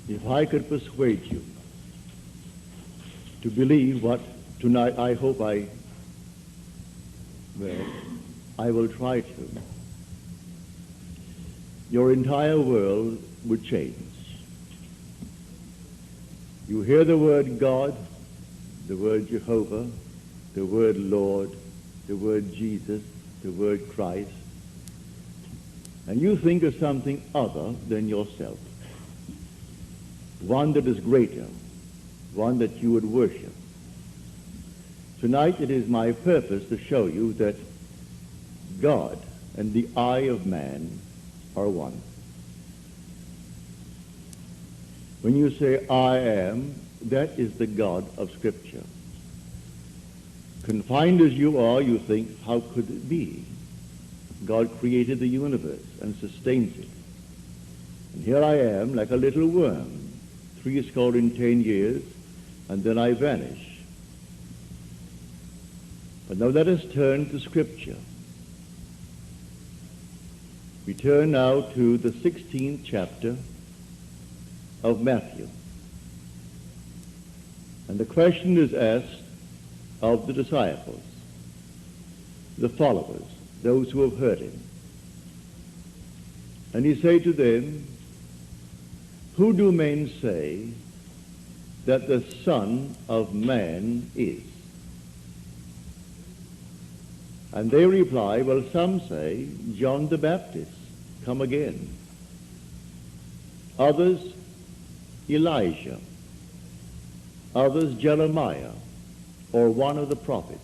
If I could persuade you to believe what tonight I hope I will try to, your entire world would change. You hear the word God, the word Jehovah, the word Lord, the word Jesus, the word Christ, and you think of something other than yourself, one that is greater, one that you would worship. Tonight it is my purpose to show you that God and the eye of man are one. When you say I am, that is the God of Scripture. Confined as you are, you think, how could it be? God created the universe and sustains it. And here I am, like a little worm, 10 years, and then I vanish. But now let us turn to Scripture. We turn now to the 16th chapter of Matthew. And the question is asked of the disciples, the followers, those who have heard him. And he said to them, who do men say that the Son of Man is? And they reply, well, some say John the Baptist, come again. Others, Elijah. Others, Jeremiah, or one of the prophets.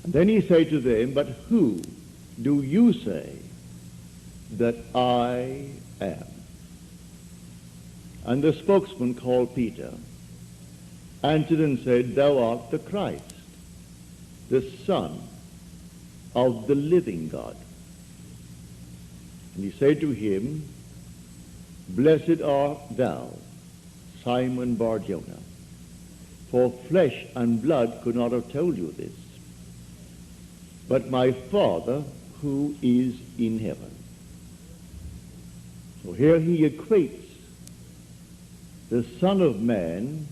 And then he said to them, but who do you say that I am? And the spokesman, called Peter, answered and said, thou art the Christ, the Son of the living God. And he said to him, blessed art thou, Simon Bar-Jonah, for flesh and blood could not have told you this, but my Father who is in heaven. So here he equates the Son of Man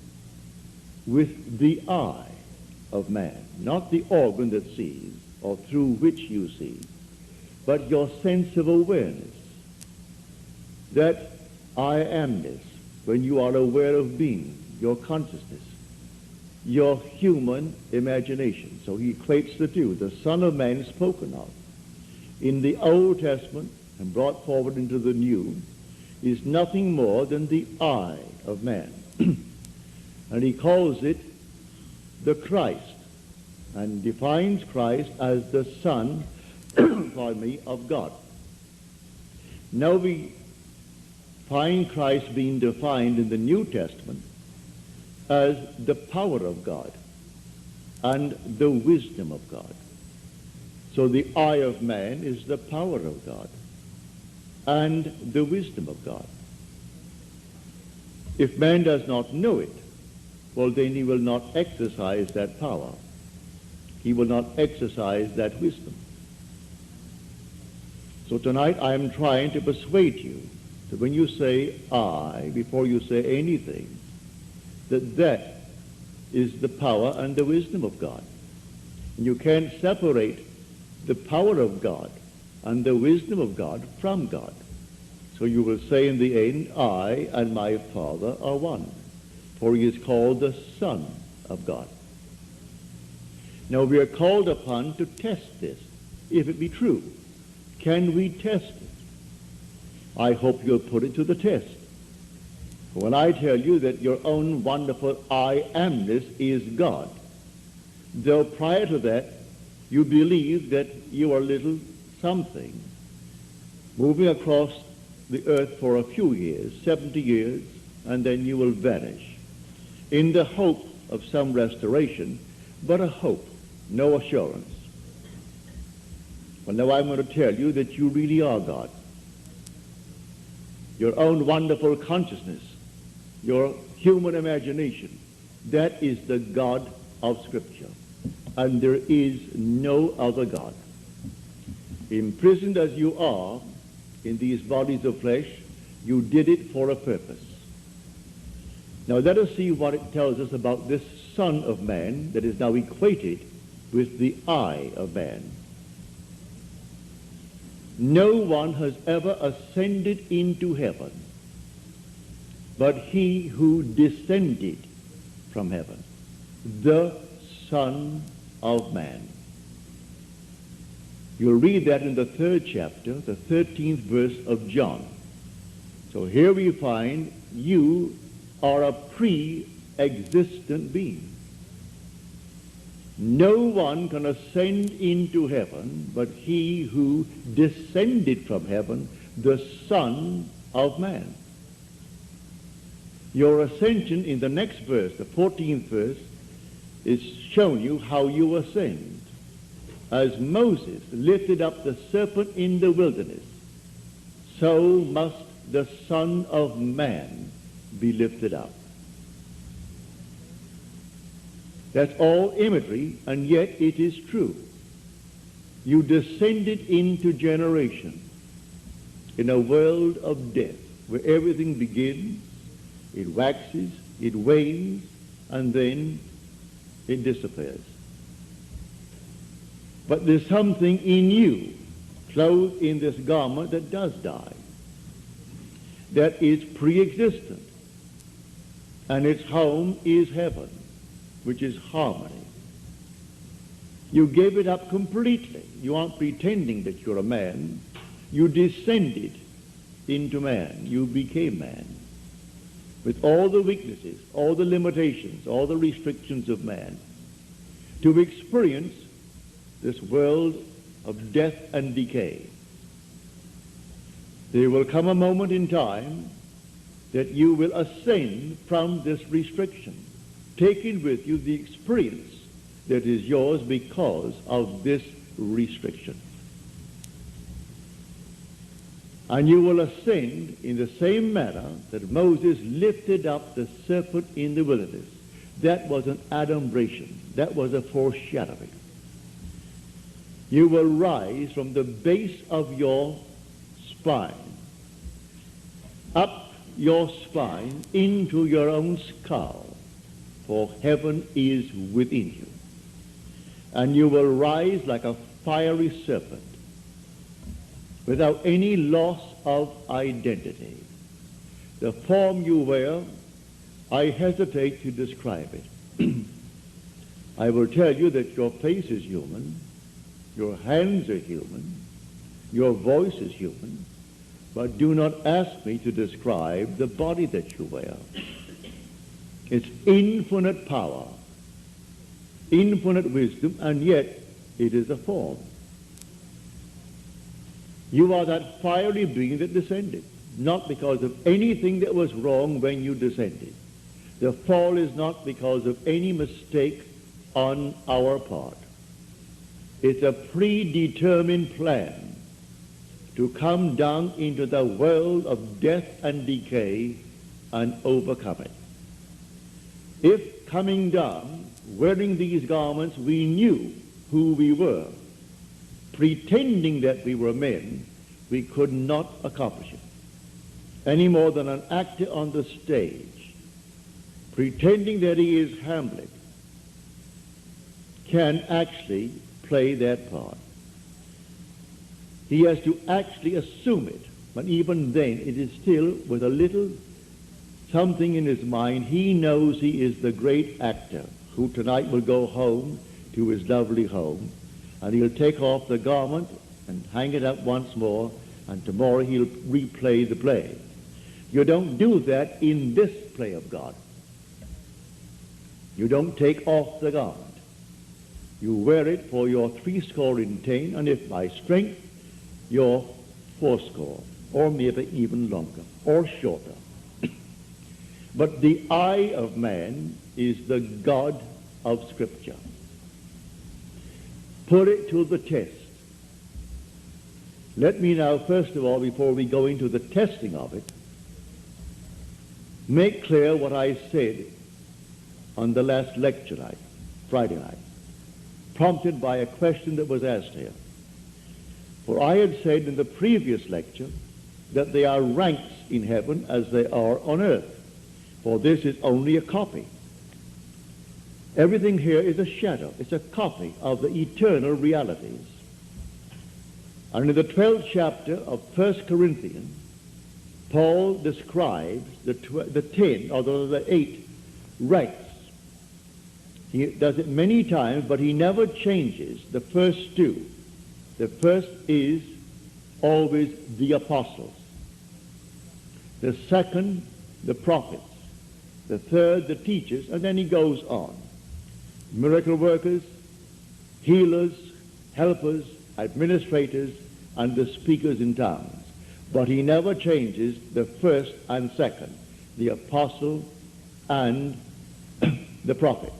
with the eye of man, not the organ that sees or through which you see, but your sense of awareness, that I amness, when you are aware of being, your consciousness, your human imagination. So he equates the two. The Son of Man spoken of in the Old Testament and brought forward into the New is nothing more than the eye of man. And he calls it the Christ, and defines Christ as the Son of God. Now we find Christ being defined in the New Testament as the power of God and the wisdom of God. So the eye of man is the power of God and the wisdom of God. If man does not know it, well, then he will not exercise that power. He will not exercise that wisdom. So tonight I am trying to persuade you that when you say I, before you say anything, that is the power and the wisdom of God. And you can't separate the power of God and the wisdom of God from God. So you will say in the end, I and my Father are one, for he is called the Son of God. Now we are called upon to test this, if it be true. Can we test it? I hope you'll put it to the test. For when I tell you that your own wonderful I amness is God, though prior to that you believe that you are little something, moving across the earth for a few years, 70 years, and then you will vanish, in the hope of some restoration, but a hope, no assurance. Well, now I'm going to tell you that you really are God. Your own wonderful consciousness, your human imagination, that is the God of Scripture. And there is no other God. Imprisoned as you are in these bodies of flesh, You did it for a purpose. Now let us see what it tells us about this Son of Man that is now equated with the I of man. No one has ever ascended into heaven but he who descended from heaven, the Son of Man. You'll read that in the 3rd chapter, the 13th verse of John. So here we find you are a pre-existent being. No one can ascend into heaven but he who descended from heaven, the Son of Man. Your ascension in the next verse, the 14th verse, is showing you how you ascend. As Moses lifted up the serpent in the wilderness, so must the Son of Man be lifted up. That's all imagery, and yet it is true. You descended into generation in a world of death where everything begins, it waxes, it wanes, and then it disappears. But there's something in you, clothed in this garment, that does die, that is pre-existent, and its home is heaven, which is harmony. You gave it up completely. You aren't pretending that you're a man. You descended into man. You became man, with all the weaknesses, all the limitations, all the restrictions of man, to experience this world of death and decay. There will come a moment in time that you will ascend from this restriction, taking with you the experience that is yours because of this restriction. And you will ascend in the same manner that Moses lifted up the serpent in the wilderness. That was an adumbration. That was a foreshadowing. You will rise from the base of your spine, up your spine into your own skull, for heaven is within you. And you will rise like a fiery serpent, without any loss of identity. The form you wear, I hesitate to describe it. I will tell you that your face is human, your hands are human, your voice is human, but do not ask me to describe the body that you wear. It's infinite power, infinite wisdom, and yet it is a form. You are that fiery being that descended, not because of anything that was wrong when you descended. The fall is not because of any mistake on our part. It's a predetermined plan to come down into the world of death and decay and overcome it. If coming down, wearing these garments, we knew who we were, pretending that we were men, we could not accomplish it, any more than an actor on the stage, pretending that he is Hamlet, can actually play that part. He has to actually assume it, but even then it is still with a little something in his mind. He knows he is the great actor who tonight will go home to his lovely home, and he'll take off the garment and hang it up once more, and tomorrow he'll replay the play. You don't do that in this play of God. You don't take off the garment. You wear it for your 70, and if by strength, your 80, or maybe even longer, or shorter. But the I of man is the God of Scripture. Put it to the test. Let me now, first of all, before we go into the testing of it, make clear what I said on the last lecture night, Friday night, prompted by a question that was asked here. For I had said in the previous lecture that there are ranks in heaven as they are on earth, for this is only a copy. Everything here is a shadow. It's a copy of the eternal realities. And in the 12th chapter of 1 Corinthians, Paul describes the 10, or the 8 ranks. He does it many times, but he never changes the first two. The first is always the apostles. The second, the prophets. The third, the teachers, and then he goes on. Miracle workers, healers, helpers, administrators, and the speakers in tongues. But he never changes the first and second, the apostle and the prophet.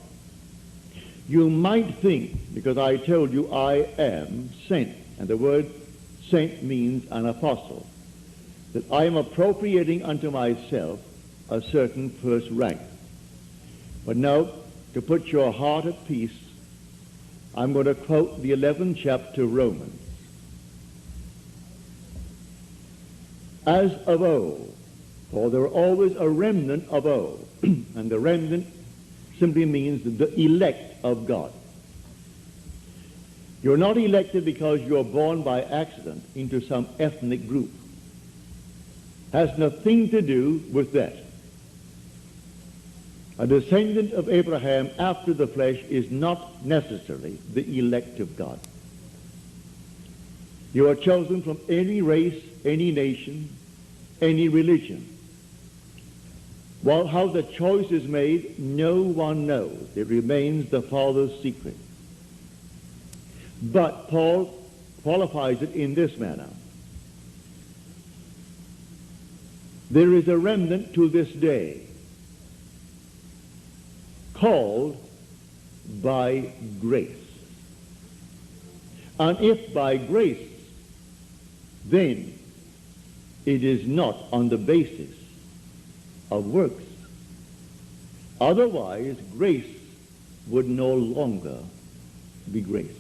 You might think, because I told you I am sent, and the word sent means an apostle, that I am appropriating unto myself a certain first rank. But now, to put your heart at peace, I'm going to quote the 11th chapter of Romans. As of old, for there are always a remnant of old, and the remnant simply means the elect of God. You're not elected because you're born by accident into some ethnic group. Has nothing to do with that. A descendant of Abraham after the flesh is not necessarily the elect of God. You are chosen from any race, any nation, any religion. Well, how the choice is made, no one knows. It remains the Father's secret. But Paul qualifies it in this manner. There is a remnant to this day, called by grace. And if by grace, then it is not on the basis of works. Otherwise, grace would no longer be grace.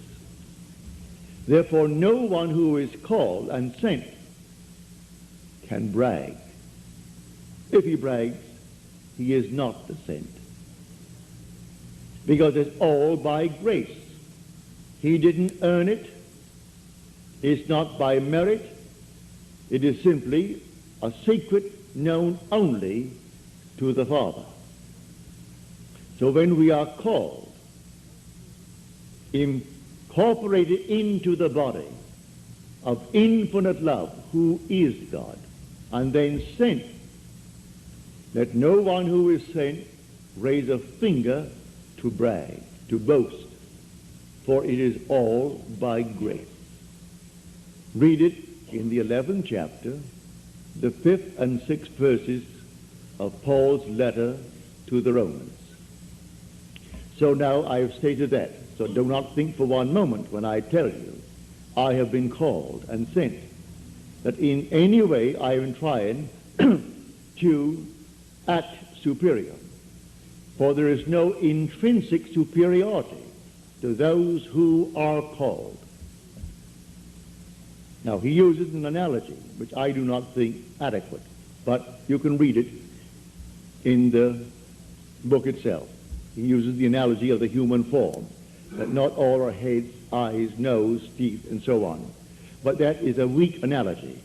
Therefore, no one who is called and sent can brag. If he brags, he is not the sent. Because it's all by grace. He didn't earn it. It's not by merit. It is simply a secret known only to the Father. So when we are called, incorporated into the body of infinite love, who is God, and then sent, let no one who is sent raise a finger to brag, to boast, for it is all by grace. Read it in the 11th chapter, the 5th and 6th verses of Paul's letter to the Romans. So now I have stated that. So do not think for one moment when I tell you I have been called and sent that in any way I am trying to act superior. For there is no intrinsic superiority to those who are called. Now, he uses an analogy, which I do not think adequate, but you can read it in the book itself. He uses the analogy of the human form, that not all are heads, eyes, nose, teeth, and so on. But that is a weak analogy.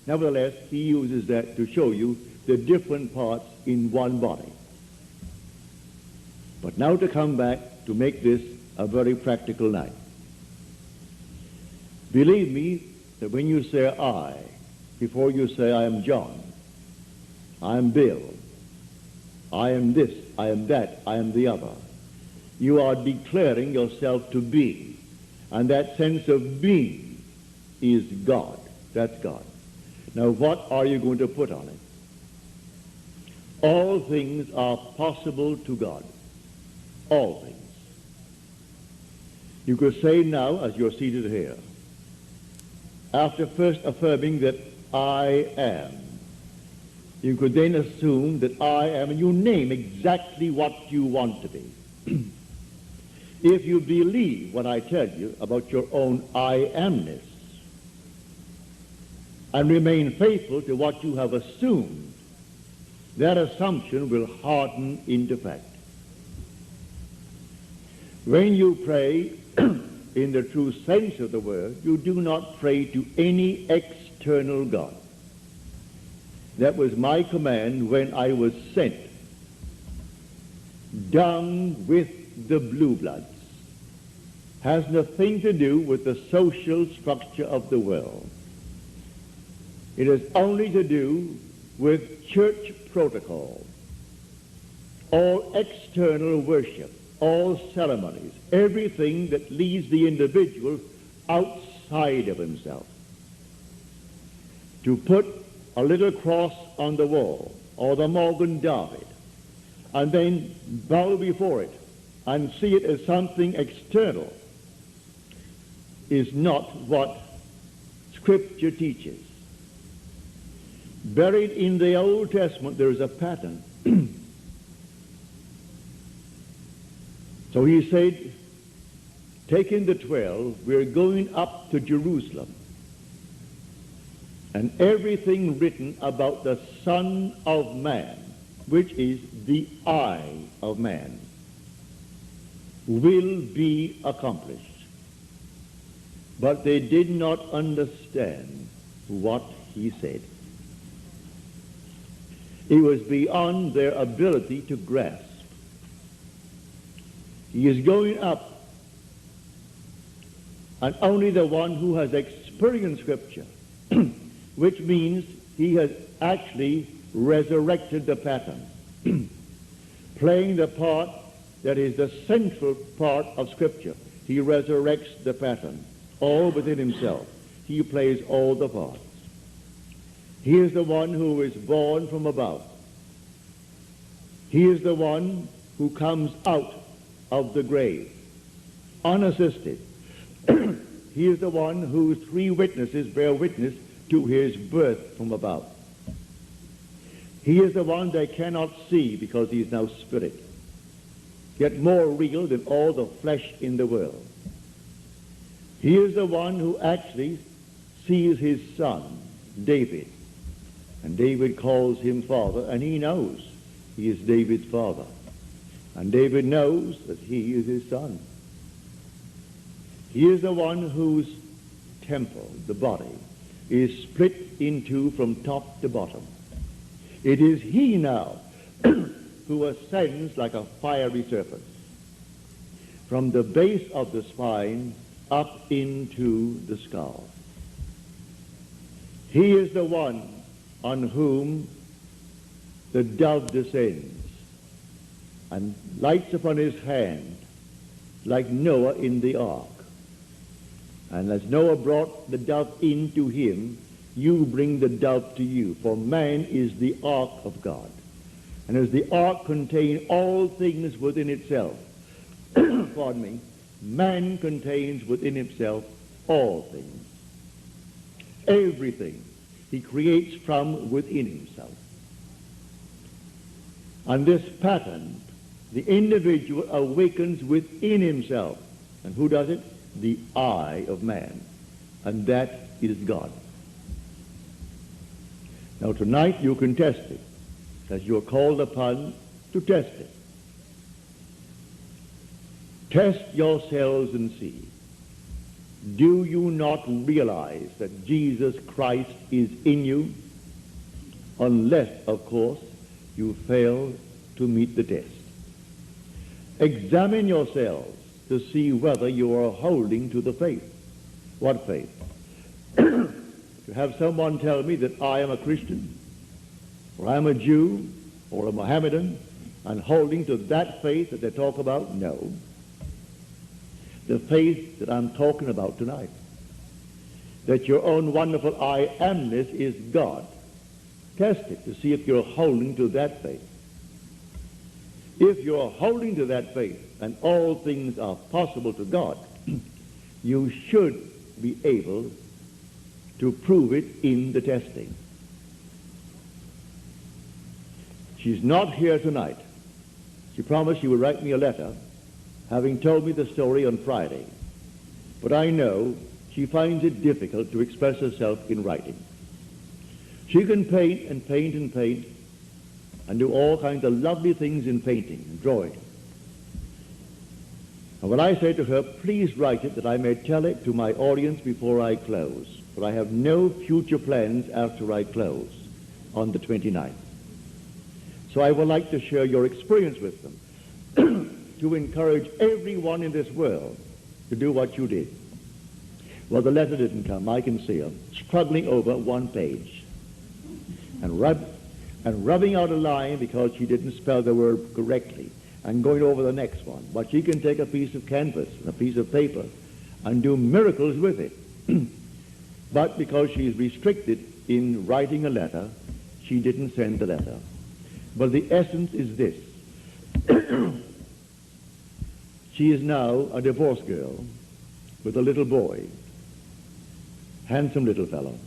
Nevertheless, he uses that to show you the different parts in one body. But now to come back to make this a very practical night. Believe me that when you say I, before you say I am John, I am Bill, I am this, I am that, I am the other, you are declaring yourself to be. And that sense of being is God. That's God. Now what are you going to put on it? All things are possible to God. All things. You could say now, as you're seated here, after first affirming that I am, you could then assume that I am, and you name exactly what you want to be. If you believe what I tell you about your own I amness, and remain faithful to what you have assumed, that assumption will harden into fact. When you pray in the true sense of the word, you do not pray to any external God. That was my command when I was sent down with the blue bloods. Has nothing to do with the social structure of the world. It has only to do with church protocol, all external worship, all ceremonies, everything that leads the individual outside of himself. To put a little cross on the wall, or the Morgan David, and then bow before it and see it as something external, is not what Scripture teaches. Buried in the Old Testament there is a pattern. So he said, taking the 12, we're going up to Jerusalem. And everything written about the Son of Man, which is the eye of man, will be accomplished. But they did not understand what he said. It was beyond their ability to grasp. He is going up, and only the one who has experienced Scripture, which means he has actually resurrected the pattern, playing the part that is the central part of Scripture. He resurrects the pattern, all within himself. He plays all the parts. He is the one who is born from above. He is the one who comes out of the grave, unassisted. He is the one whose 3 witnesses bear witness to his birth from above. He is the one they cannot see because he is now spirit, yet more real than all the flesh in the world. He is the one who actually sees his son, David, and David calls him father, and he knows he is David's father. And David knows that he is his son. He is the one whose temple, the body, is split in 2 from top to bottom. It is he now who ascends like a fiery serpent from the base of the spine up into the skull. He is the one on whom the dove descends and lights upon his hand like Noah in the ark. And as Noah brought the dove into him, you bring the dove to you, for man is the ark of God. And as the ark contains all things within itself, pardon me, man contains within himself all things. Everything he creates from within himself. And this pattern, the individual awakens within himself. And who does it? The eye of man. And that is God. Now tonight you can test it, as you're called upon to test it. Test yourselves and see. Do you not realize that Jesus Christ is in you? Unless, of course, you fail to meet the test. Examine yourselves to see whether you are holding to the faith. What faith? To have someone tell me that I am a Christian, or I'm a Jew, or a Mohammedan, and holding to that faith that they talk about? No. The faith that I'm talking about tonight, that your own wonderful I amness is God. Test it to see if you're holding to that faith. If you're holding to that faith and all things are possible to God, you should be able to prove it in the testing. She's not here tonight. She promised she would write me a letter, having told me the story on Friday. But I know she finds it difficult to express herself in writing. She can paint and paint and paint and do all kinds of lovely things in painting and drawing. And when I say to her, please write it that I may tell it to my audience before I close, for I have no future plans after I close on the 29th. So I would like to share your experience with them to encourage everyone in this world to do what you did. Well, the letter didn't come. I can see her struggling over one page and rubbing out a line because she didn't spell the word correctly and going over the next one. But she can take a piece of canvas and a piece of paper and do miracles with it. But because she is restricted in writing a letter, she didn't send the letter. But the essence is this. She is now a divorced girl with a little boy, handsome little fellow.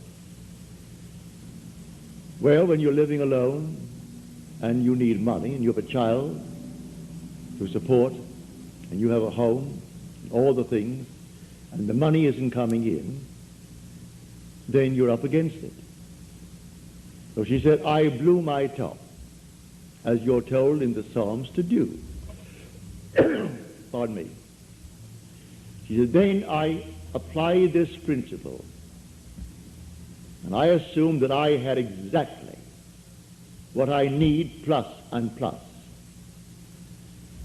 Well, when you're living alone and you need money and you have a child to support and you have a home, all the things, and the money isn't coming in, then you're up against it. So she said, I blew my top, as you're told in the Psalms to do. Pardon me. She said, then I applied this principle, and I assumed that I had exactly what I need plus and plus.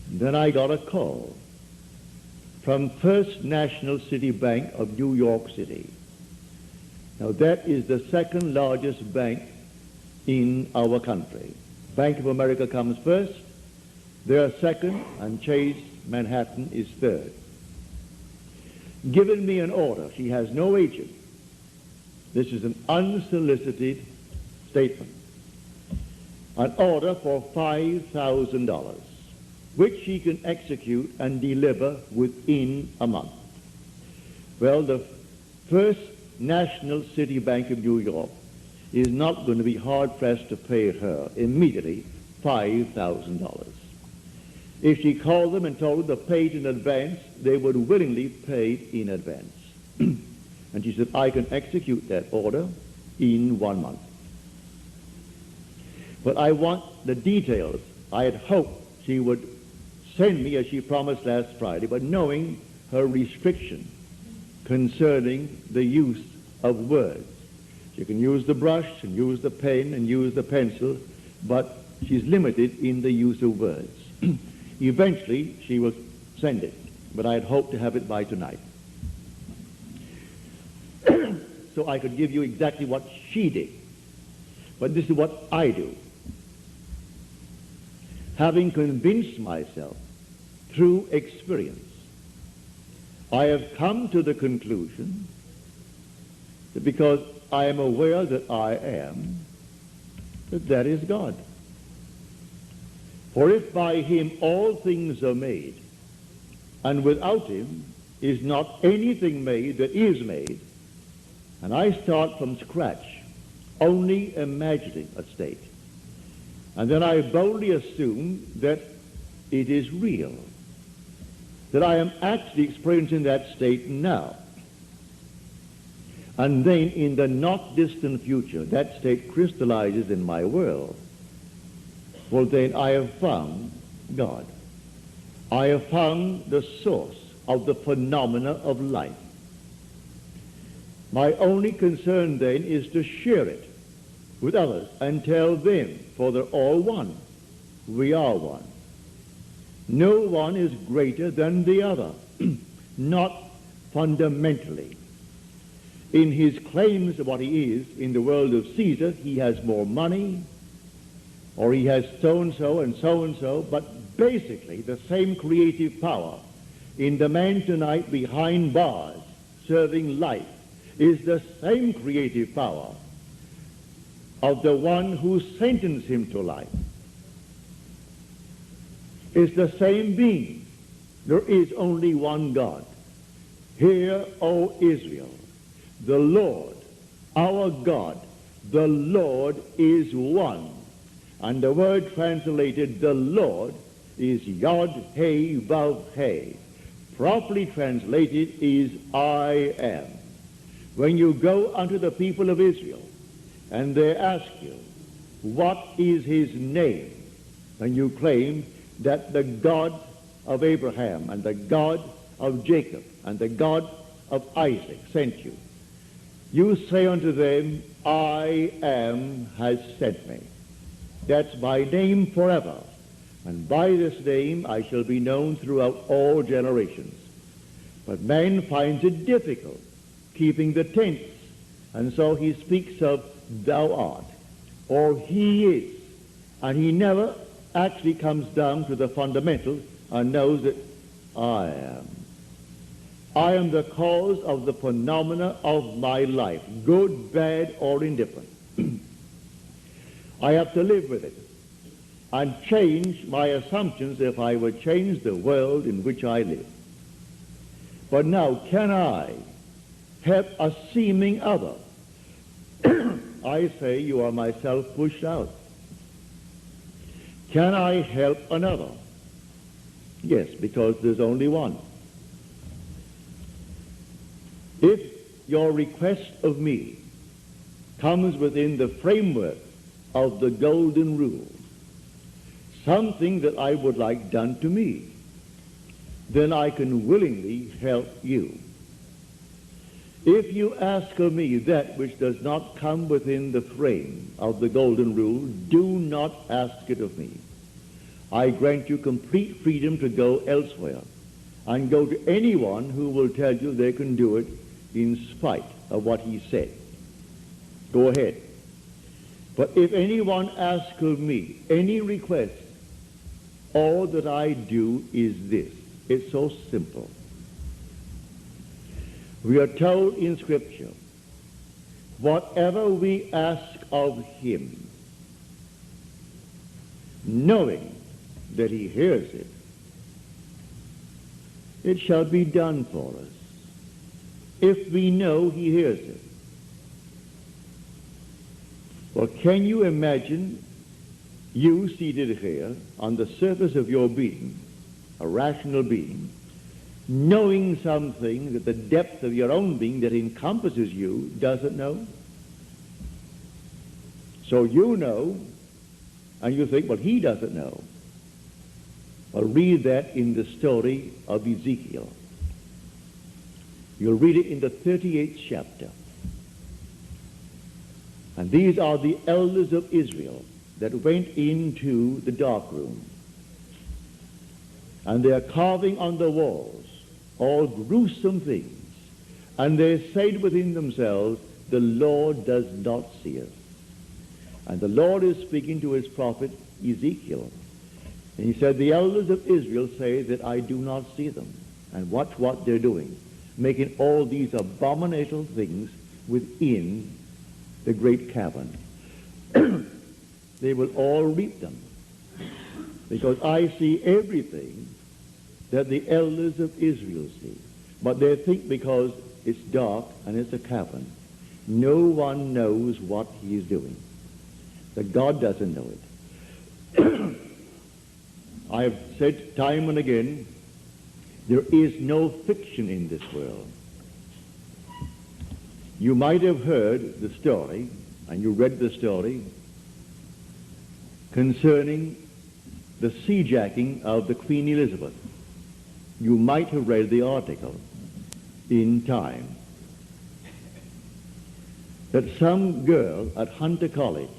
And then I got a call from First National City Bank of New York City. Now that is the second largest bank in our country. Bank of America comes first, they're second, and Chase Manhattan is third. Given me an order. She has no agent. This is an unsolicited statement. An order for $5,000, which she can execute and deliver within a month. Well, the First National City Bank of New York is not going to be hard-pressed to pay her immediately $5,000. If she called them and told them to pay it in advance, they would willingly pay it in advance. And she said, I can execute that order in 1 month. But I want the details. I had hoped she would send me as she promised last Friday, but knowing her restriction concerning the use of words. She can use the brush and use the pen and use the pencil, but she's limited in the use of words. Eventually, she will send it, but I had hoped to have it by tonight. So I could give you exactly what she did. But this is what I do. Having convinced myself through experience, I have come to the conclusion that because I am aware that I am, that is God. For if by him all things are made, and without him is not anything made that is made, and I start from scratch, only imagining a state, and then I boldly assume that it is real, that I am actually experiencing that state now. And then in the not distant future, that state crystallizes in my world. Well, then I have found God. I have found the source of the phenomena of life. My only concern then is to share it with others and tell them, for they're all one. We are one. No one is greater than the other, not fundamentally. In his claims of what he is in the world of Caesar, he has more money, or he has so-and-so and so-and-so, but basically the same creative power in the man tonight behind bars serving life is the same creative power of the one who sentenced him to life. It's the same being. There is only one God. Hear, O Israel, the Lord, our God, the Lord is one. And the word translated, the Lord, is Yod He Vav He. Properly translated is I am. When you go unto the people of Israel, and they ask you, what is his name? And you claim that the God of Abraham and the God of Jacob and the God of Isaac sent you. You say unto them, I am has sent me. That's my name forever, and by this name I shall be known throughout all generations. But man finds it difficult keeping the tense, and so he speaks of thou art, or he is, and he never actually comes down to the fundamental and knows that I am. I am the cause of the phenomena of my life, good, bad, or indifferent. I have to live with it and change my assumptions if I would change the world in which I live. But now, can I help a seeming other? I say you are myself pushed out. Can I help another? Yes, because there's only one. If your request of me comes within the framework of the golden rule, something that I would like done to me, then I can willingly help you. If you ask of me that which does not come within the frame of the golden rule, do not ask it of me. I grant you complete freedom to go elsewhere and go to anyone who will tell you they can do it in spite of what he said. Go ahead. But if anyone asks of me any request, all that I do is this. It's so simple. We are told in Scripture, whatever we ask of him, knowing that he hears it, it shall be done for us, if we know he hears it. Well, can you imagine you seated here on the surface of your being, a rational being, knowing something that the depth of your own being that encompasses you doesn't know? So you know, and you think, well, he doesn't know. Well, read that in the story of Ezekiel. You'll read it in the 38th chapter. And these are the elders of Israel that went into the dark room. And they are carving on the walls all gruesome things. And they said within themselves, the Lord does not see us. And the Lord is speaking to his prophet Ezekiel. And he said, the elders of Israel say that I do not see them. And watch what they're doing, making all these abominable things within the great cavern. They will all reap them, because I see everything that the elders of Israel see. But they think because it's dark and it's a cavern, no one knows what he is doing. That God doesn't know it. I have said time and again, there is no fiction in this world. You might have heard the story, and you read the story, concerning the seajacking of the Queen Elizabeth. You might have read the article in Time that some girl at Hunter College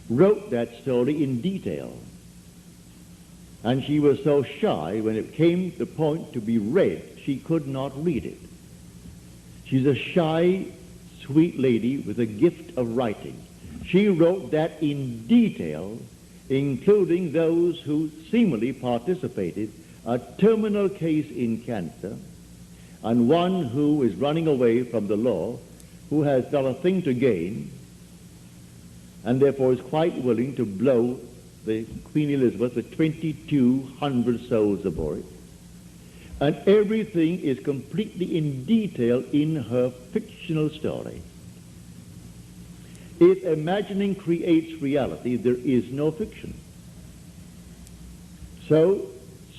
wrote that story in detail, and she was so shy when it came to the point to be read, she could not read it. She's a shy, sweet lady with a gift of writing. She wrote that in detail, including those who seemingly participated, a terminal case in cancer, and one who is running away from the law, who has not a thing to gain, and therefore is quite willing to blow the Queen Elizabeth with 2,200 souls aboard. And everything is completely in detail in her fictional story. If imagining creates reality, there is no fiction. So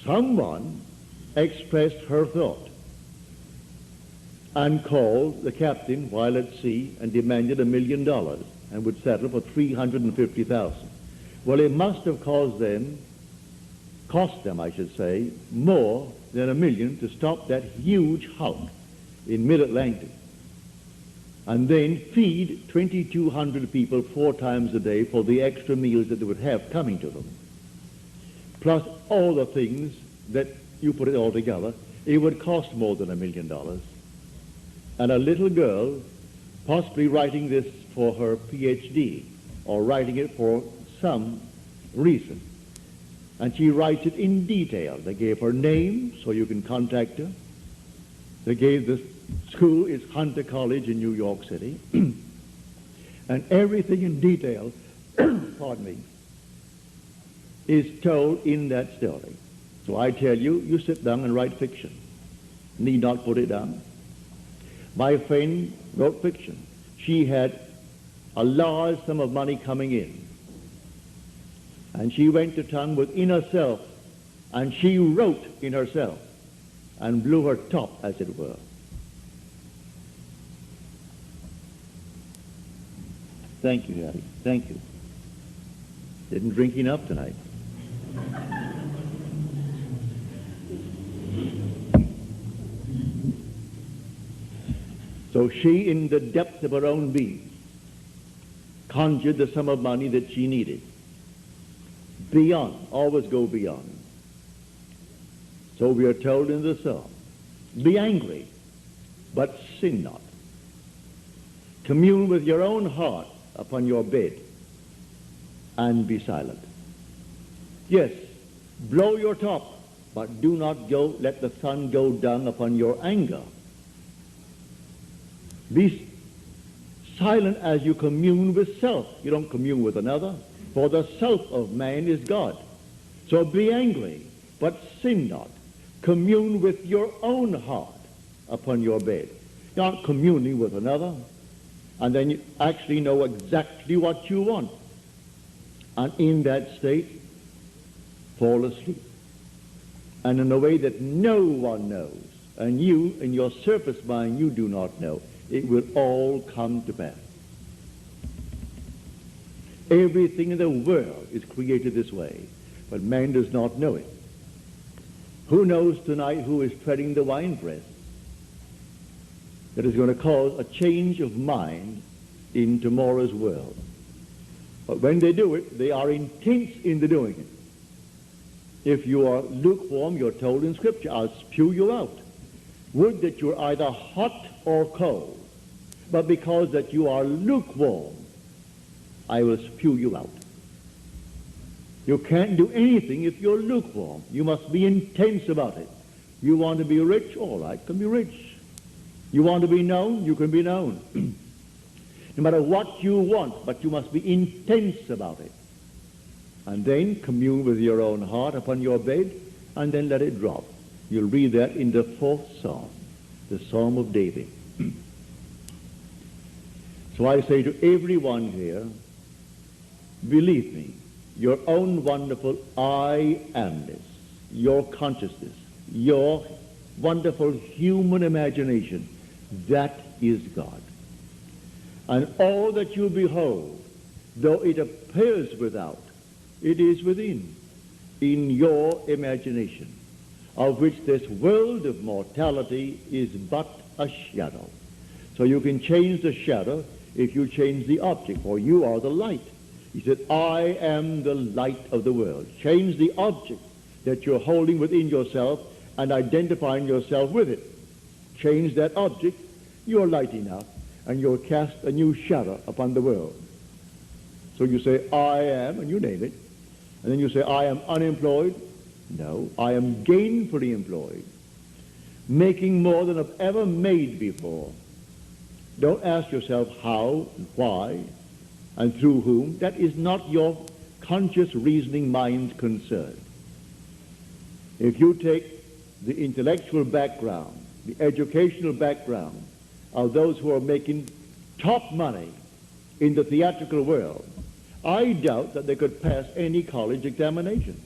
someone expressed her thought. and called the captain while at sea and demanded $1 million and would settle for $350,000. Well, it must have cost them, I should say, more than $1 million to stop that huge hulk in mid-Atlantic and then feed 2,200 people 4 times a day for the extra meals that they would have coming to them. Plus all the things that you put it all together, it would cost more than $1 million. And a little girl, possibly writing this for her PhD or writing it for some reason, and she writes it in detail. They gave her name so you can contact her. They gave the school is Hunter College in New York City, and everything in detail, pardon me, is told in that story. So I tell you, you sit down and write fiction. Need not put it down. My friend wrote fiction. She had a large sum of money coming in, and she went to town within herself, and she wrote in herself and blew her top, as it were. Thank you, Daddy. Thank you. Didn't drink enough tonight. So she, in the depth of her own being, conjured the sum of money that she needed. Beyond, always go beyond. So we are told in the psalm, be angry, but sin not. Commune with your own heart upon your bed and be silent. Yes, blow your top, but do not let the sun go down upon your anger. Be silent as you commune with self. You don't commune with another, for the self of man is God. So be angry, but sin not. Commune with your own heart upon your bed. You aren't communing with another, and then you actually know exactly what you want. And in that state, fall asleep. And in a way that no one knows, and you, in your surface mind, you do not know, it will all come to pass. Everything in the world is created this way, but man does not know it. Who knows tonight who is treading the winepress that is going to cause a change of mind in tomorrow's world? But when they do it, they are intense in the doing it. If you are lukewarm, you're told in Scripture, I'll spew you out. Would that you're either hot or cold. But because that you are lukewarm, I will spew you out. You can't do anything if you're lukewarm. You must be intense about it. You want to be rich? All right, can be rich. You want to be known? You can be known. No matter what you want, but you must be intense about it. And then commune with your own heart upon your bed, and then let it drop. You'll read that in the 4th Psalm, the Psalm of David. So I say to everyone here, believe me, your own wonderful I amness, your consciousness, your wonderful human imagination, that is God. And all that you behold, though it appears without, it is within, in your imagination, of which this world of mortality is but a shadow. So you can change the shadow if you change the object, for you are the light. He said, I am the light of the world. Change the object that you're holding within yourself and identifying yourself with it. Change that object, you're light enough, and you'll cast a new shadow upon the world. So you say, I am, and you name it. And then you say, I am unemployed. No, I am gainfully employed, making more than I've ever made before. Don't ask yourself how and why and through whom. That is not your conscious reasoning mind's concern. If you take the intellectual background, the educational background of those who are making top money in the theatrical world, I doubt that they could pass any college examination.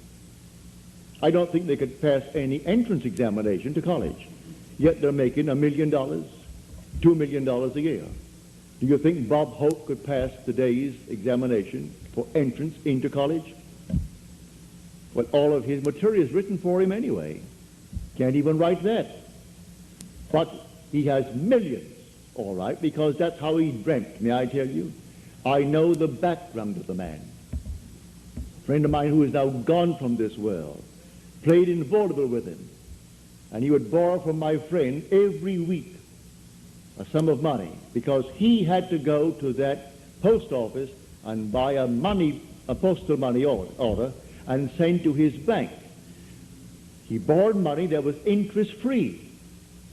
I don't think they could pass any entrance examination to college. Yet they're making $1 million, $2 $2 million a year. Do you think Bob Hope could pass today's examination for entrance into college? Well, all of his material is written for him anyway. Can't even write that. But he has millions, all right, because that's how he dreamt. May I tell you? I know the background of the man. A friend of mine who is now gone from this world played in vaudeville with him, and he would borrow from my friend every week a sum of money because he had to go to that post office and buy a postal money order and send to his bank. He borrowed money that was interest-free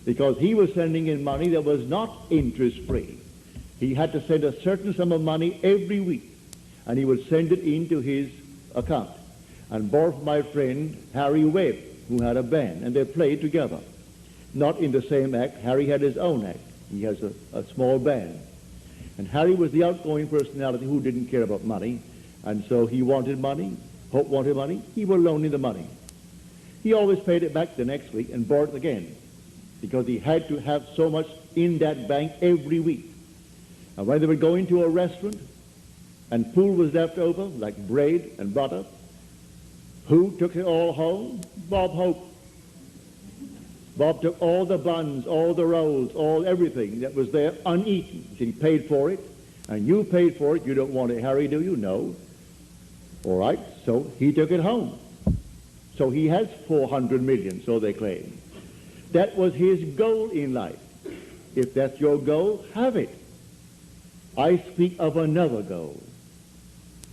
because he was sending in money that was not interest-free. He had to send a certain sum of money every week, and he would send it into his account and borrow from my friend Harry Webb, who had a band, and they played together. Not in the same act. Harry had his own act. He has a small band. And Harry was the outgoing personality who didn't care about money, and so he wanted money. Hope wanted money. He would loan him the money. He always paid it back the next week and borrowed it again because he had to have so much in that bank every week. And when they would go into a restaurant and food was left over, like bread and butter, who took it all home? Bob Hope. Bob took all the buns, all the rolls, everything that was there uneaten. He paid for it, and you paid for it. You don't want it, Harry, do you? No. All right, so he took it home. So he has 400 million, so they claim. That was his goal in life. If that's your goal, have it. I speak of another goal,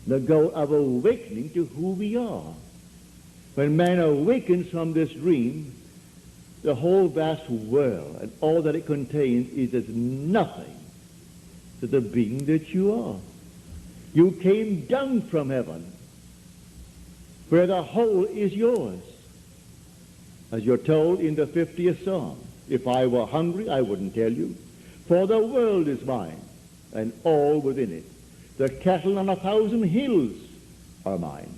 the goal of awakening to who we are. When man awakens from this dream, the whole vast world and all that it contains is as nothing to the being that you are. You came down from heaven, where the whole is yours. As you're told in the 50th Psalm, if I were hungry, I wouldn't tell you, for the world is mine, and all within it. The cattle on 1,000 hills are mine.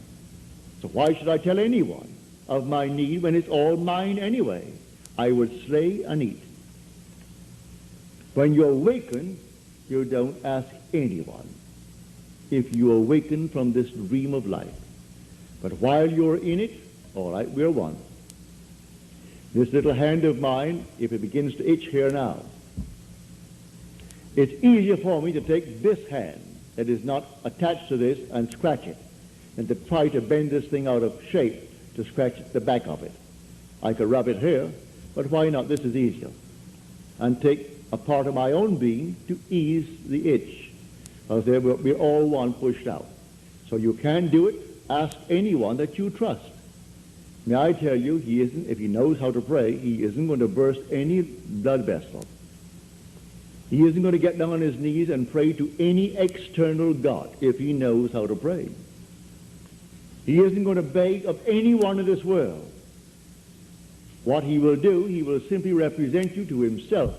So why should I tell anyone of my need when it's all mine anyway? I would slay and eat. When you awaken, you don't ask anyone if you awaken from this dream of life. But while you're in it, all right, we're one. This little hand of mine, if it begins to itch here now, it's easier for me to take this hand that is not attached to this and scratch it than to try to bend this thing out of shape to scratch the back of it. I could rub it here, but why not? This is easier. And take a part of my own being to ease the itch. Because we're all one pushed out. So you can do it. Ask anyone that you trust. May I tell you, he isn't, if he knows how to pray, he isn't going to burst any blood vessel. He isn't going to get down on his knees and pray to any external God if he knows how to pray. He isn't going to beg of anyone in this world. What he will do, he will simply represent you to himself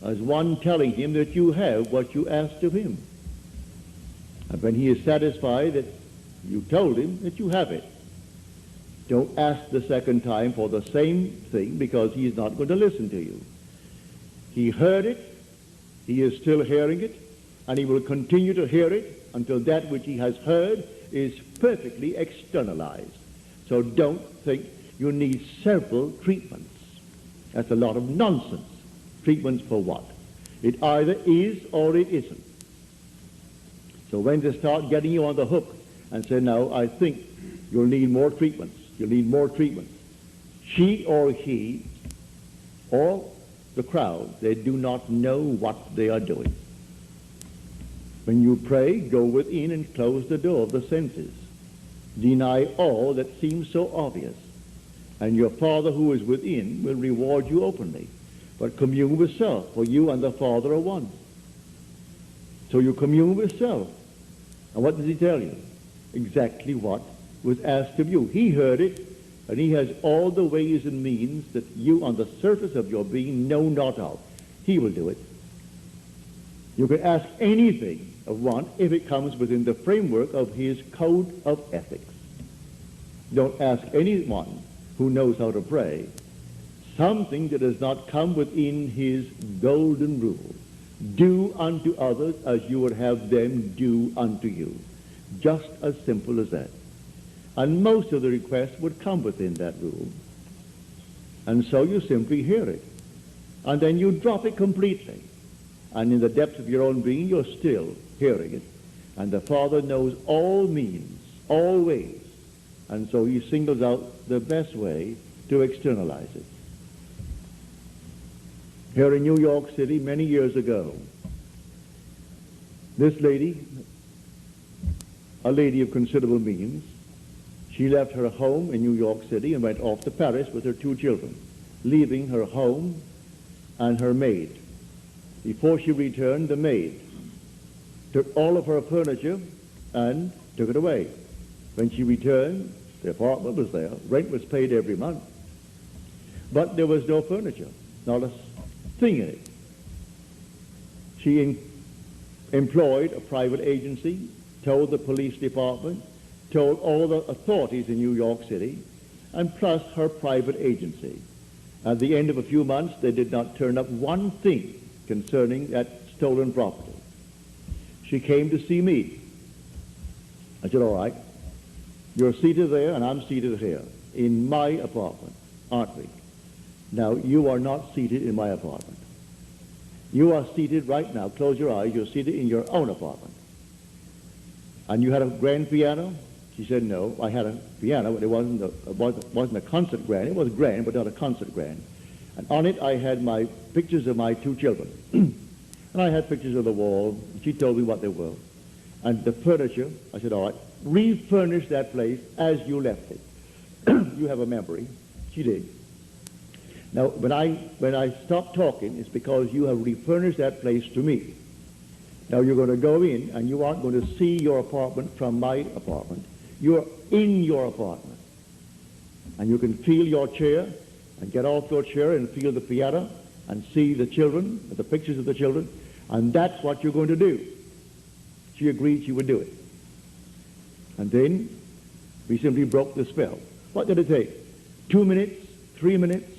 as one telling him that you have what you asked of him. And when he is satisfied that you told him that you have it, don't ask the second time for the same thing because he is not going to listen to you. He heard it, he is still hearing it, and he will continue to hear it until that which he has heard is perfectly externalized. So don't think you need several treatments. That's a lot of nonsense. Treatments for what? It either is or it isn't. So when they start getting you on the hook and say, no, I think you'll need more treatments, you'll need more treatments, she or he or the crowd, they do not know what they are doing. When you pray, go within and close the door of the senses. Deny all that seems so obvious, and your Father who is within will reward you openly. But commune with self, for you and the Father are one. So you commune with self. And what does he tell you? Exactly what was asked of you. He heard it, and he has all the ways and means that you on the surface of your being know not of. He will do it. You can ask anything of one if it comes within the framework of his code of ethics. Don't ask anyone who knows how to pray something that does not come within his golden rule. Do unto others as you would have them do unto you. Just as simple as that. And most of the requests would come within that rule. And so you simply hear it. And then you drop it completely. And in the depths of your own being, you're still hearing it. And the Father knows all means, all ways. And so he singles out the best way to externalize it. Here in New York City, many years ago, this lady, a lady of considerable means, she left her home in New York City and went off to Paris with her 2 children, leaving her home and her maid. Before she returned, the maid took all of her furniture and took it away. When she returned, the apartment was there. Rent was paid every month. But there was no furniture, not a thing in it. She employed a private agency, told the police department, told all the authorities in New York City, and plus her private agency. At the end of a few months, they did not turn up one thing concerning that stolen property. She came to see me. I said, all right, you're seated there and I'm seated here in my apartment, aren't we? Now, you are not seated in my apartment. You are seated right now. Close your eyes. You're seated in your own apartment. And you had a grand piano? She said, no, I had a piano, but it wasn't a concert grand. It was grand, but not a concert grand. And on it, I had my pictures of my 2 children. And I had pictures of the wall. She told me what they were. And the furniture, I said, all right, refurnish that place as you left it. You have a memory. She did. Now, when I stopped talking, it's because you have refurnished that place to me. Now, you're going to go in, and you aren't going to see your apartment from my apartment. You're in your apartment. And you can feel your chair, and get off your chair and feel the piano, and see the children, the pictures of the children, and that's what you're going to do. She agreed she would do it. And then we simply broke the spell. What did it take? 2 minutes? 3 minutes?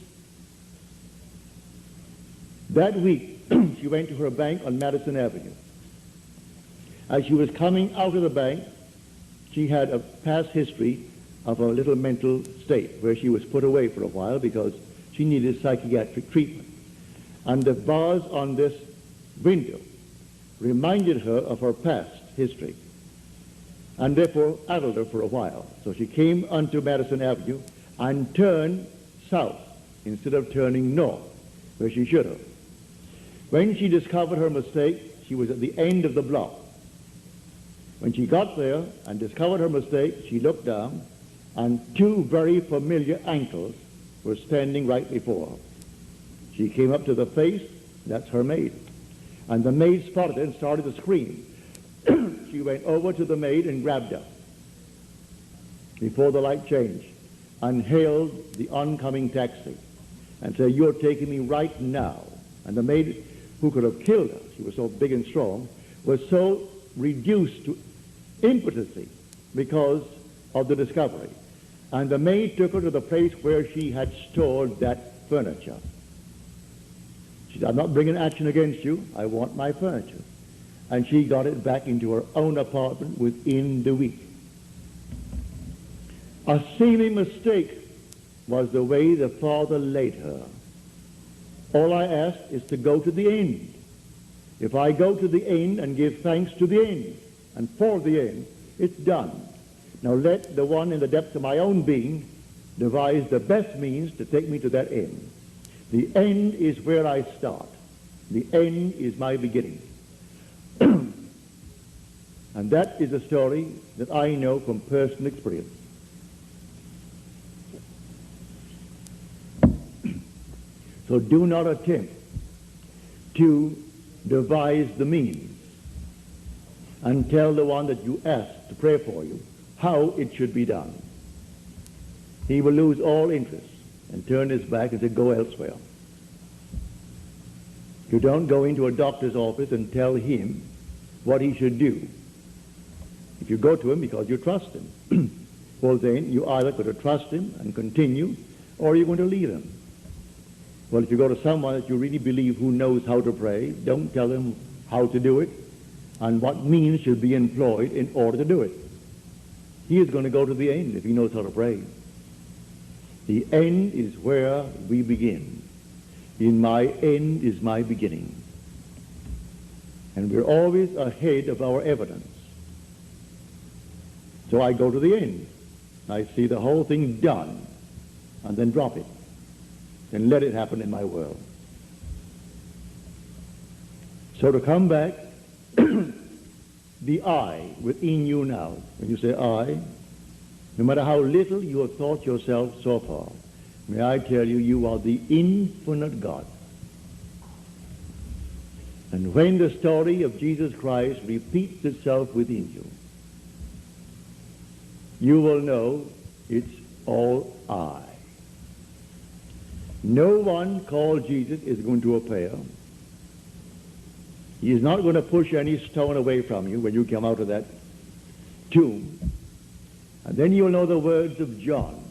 That week, she went to her bank on Madison Avenue. As she was coming out of the bank, she had a past history of a little mental state where she was put away for a while because she needed psychiatric treatment. And the bars on this window reminded her of her past history and therefore addled her for a while. So she came onto Madison Avenue and turned south instead of turning north, where she should have. When she discovered her mistake, she was at the end of the block. When she got there and discovered her mistake, she looked down, and 2 very familiar ankles were standing right before her. She came up to the face. That's her maid. And the maid spotted it and started to scream. She went over to the maid and grabbed her before the light changed and hailed the oncoming taxi and said, you're taking me right now. And the maid, who could have killed her, she was so big and strong, was so reduced to impotency because of the discovery. And the maid took her to the place where she had stored that furniture. She said, I'm not bringing action against you. I want my furniture. And she got it back into her own apartment within the week. A seeming mistake was the way the Father laid her. All I ask is to go to the end. If I go to the end and give thanks to the end and for the end, it's done. Now let the one in the depths of my own being devise the best means to take me to that end. The end is where I start. The end is my beginning. And that is a story that I know from personal experience. So do not attempt to devise the means and tell the one that you asked to pray for you how it should be done. He will lose all interest and turn his back and say, go elsewhere. You don't go into a doctor's office and tell him what he should do. If you go to him because you trust him, well then you either got to trust him and continue, or you're going to leave him. Well, if you go to someone that you really believe who knows how to pray, don't tell him how to do it and what means should be employed in order to do it. He is going to go to the end if he knows how to pray. The end is where we begin. In my end is my beginning. And we're always ahead of our evidence. So I go to the end. I see the whole thing done, and then drop it, and let it happen in my world. So to come back, the I within you now, when you say I, no matter how little you have thought yourself so far, may I tell you, you are the infinite God. And when the story of Jesus Christ repeats itself within you, you will know it's all I. No one called Jesus is going to appear. He is not going to push any stone away from you when you come out of that tomb. And then you'll know the words of John.